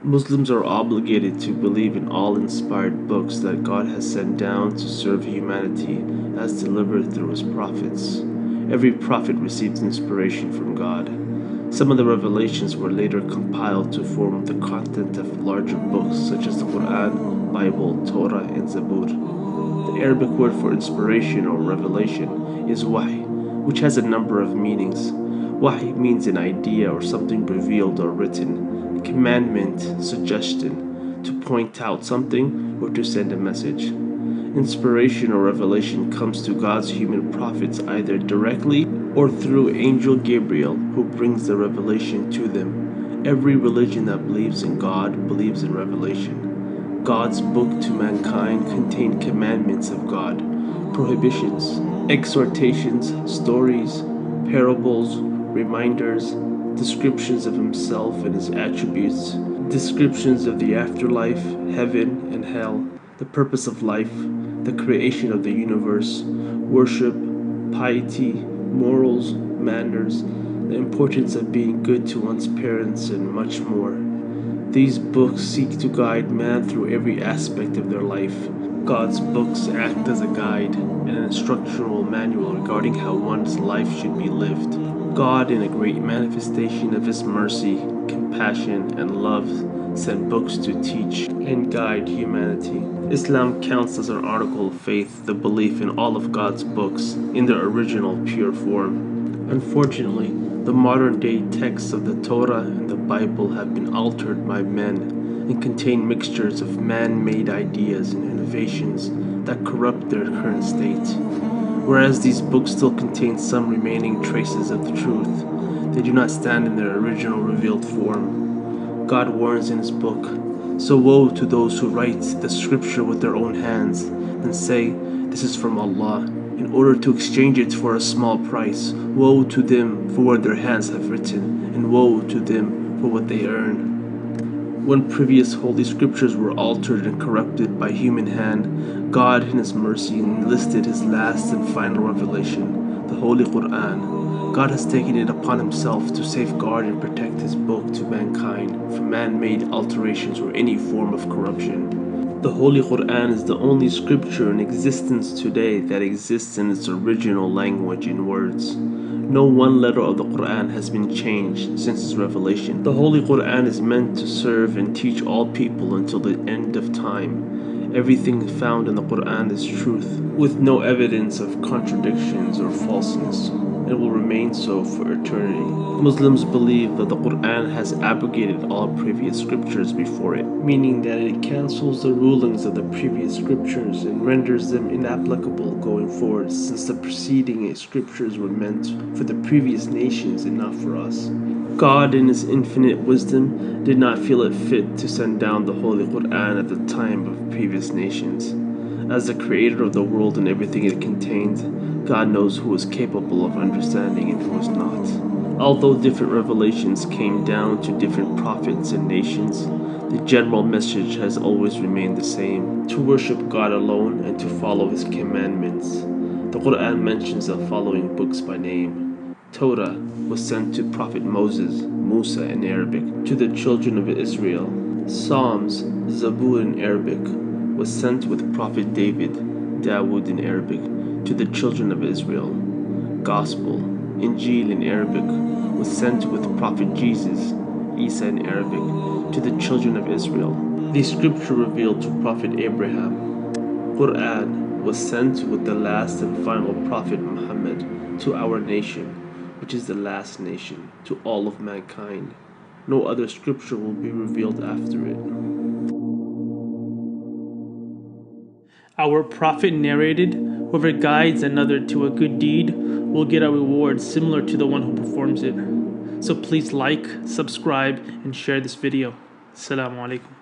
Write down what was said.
Muslims are obligated to believe in all inspired books that God has sent down to serve humanity as delivered through his prophets. Every prophet received inspiration from God. Some of the revelations were later compiled to form the content of larger books such as the Quran, Bible, Torah, and Zaboor. The Arabic word for inspiration or revelation is wahy, which has a number of meanings. Wahy means an idea or something revealed or written, commandment, suggestion, to point out something or to send a message. Inspiration or revelation comes to God's human prophets either directly or through angel Gabriel, who brings the revelation to them. Every religion that believes in God believes in revelation. God's book to mankind contained commandments of God, prohibitions, exhortations, stories, parables, reminders, descriptions of himself and his attributes, descriptions of the afterlife, heaven and hell, the purpose of life, the creation of the universe, worship, piety, morals, manners, the importance of being good to one's parents, and much more. These books seek to guide man through every aspect of their life. God's books act as a guide and an instructional manual regarding how one's life should be lived. God, in a great manifestation of his mercy, compassion, and love, sent books to teach and guide humanity. Islam counts as an article of faith the belief in all of God's books in their original pure form. Unfortunately, the modern-day texts of the Torah and the Bible have been altered by men and contain mixtures of man-made ideas and innovations that corrupt their current state. Whereas these books still contain some remaining traces of the truth, they do not stand in their original revealed form. God warns in his book, "So woe to those who write the scripture with their own hands and say, 'This is from Allah,' in order to exchange it for a small price. Woe to them for what their hands have written, and woe to them for what they earn." When previous holy scriptures were altered and corrupted by human hand, God in his mercy enlisted his last and final revelation, the Holy Quran. God has taken it upon himself to safeguard and protect his book to mankind from man-made alterations or any form of corruption. The Holy Quran is the only scripture in existence today that exists in its original language in words. No one letter of the Quran has been changed since its revelation. The Holy Quran is meant to serve and teach all people until the end of time. Everything found in the Quran is truth, with no evidence of contradictions or falseness, and will remain so for eternity. Muslims believe that the Quran has abrogated all previous scriptures before it, meaning that it cancels the rulings of the previous scriptures and renders them inapplicable going forward, since the preceding scriptures were meant for the previous nations and not for us. God, in his infinite wisdom, did not feel it fit to send down the Holy Quran at the time of previous nations. As the creator of the world and everything it contained, God knows who is capable of understanding and who is not. Although different revelations came down to different prophets and nations, the general message has always remained the same: to worship God alone and to follow his commandments. The Quran mentions the following books by name. Torah was sent to Prophet Moses, Musa in Arabic, to the children of Israel. Psalms, Zaboor in Arabic, was sent with Prophet David, Dawood in Arabic, to the children of Israel. Gospel, Injil in Arabic, was sent with Prophet Jesus, Isa in Arabic, to the children of Israel. The scripture revealed to Prophet Ibrahim. Quran was sent with the last and final Prophet Muhammad to our nation, which is the last nation, to all of mankind. No other scripture will be revealed after it. Our prophet narrated, "Whoever guides another to a good deed will get a reward similar to the one who performs it." So please like, subscribe, and share this video. Assalamu alaikum.